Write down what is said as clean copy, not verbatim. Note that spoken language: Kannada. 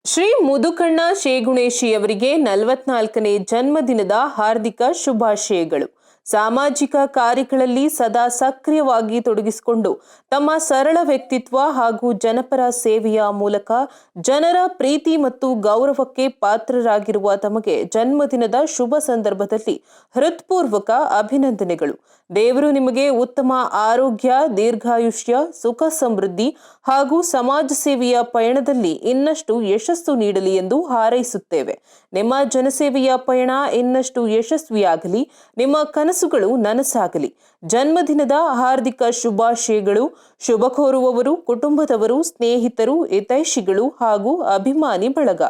ಶ್ರೀ ಮುದುಕಣ್ಣ ಶೇಗುಣೇಶಿಯವರಿಗೆ 44ನೇ ಜನ್ಮದಿನದ ಹಾರ್ದಿಕ ಶುಭಾಶಯಗಳು. ಸಾಮಾಜಿಕ ಕಾರ್ಯಗಳಲ್ಲಿ ಸದಾ ಸಕ್ರಿಯವಾಗಿ ತೊಡಗಿಸಿಕೊಂಡು ತಮ್ಮ ಸರಳ ವ್ಯಕ್ತಿತ್ವ ಹಾಗೂ ಜನಪರ ಸೇವೆಯ ಮೂಲಕ ಜನರ ಪ್ರೀತಿ ಮತ್ತು ಗೌರವಕ್ಕೆ ಪಾತ್ರರಾಗಿರುವ ತಮಗೆ ಜನ್ಮದಿನದ ಶುಭ ಸಂದರ್ಭದಲ್ಲಿ ಹೃತ್ಪೂರ್ವಕ ಅಭಿನಂದನೆಗಳು. ದೇವರು ನಿಮಗೆ ಉತ್ತಮ ಆರೋಗ್ಯ, ದೀರ್ಘಾಯುಷ್ಯ, ಸುಖ ಸಮೃದ್ಧಿ ಹಾಗೂ ಸಮಾಜ ಸೇವೆಯ ಪಯಣದಲ್ಲಿ ಇನ್ನಷ್ಟು ಯಶಸ್ಸು ನೀಡಲಿ ಎಂದು ಹಾರೈಸುತ್ತೇವೆ. ನಿಮ್ಮ ಜನಸೇವೆಯ ಪಯಣ ಇನ್ನಷ್ಟು ಯಶಸ್ವಿಯಾಗಲಿ, ನಿಮ್ಮ ಕನಸುಗಳು ನನಸಾಗಲಿ. ಜನ್ಮದಿನದ ಹಾರ್ದಿಕ ಶುಭಾಶಯಗಳು. ಶುಭ ಕೋರುವವರು ಕುಟುಂಬದವರು, ಸ್ನೇಹಿತರು, ಹಿತೈಷಿಗಳು ಹಾಗೂ ಅಭಿಮಾನಿ ಬಳಗ.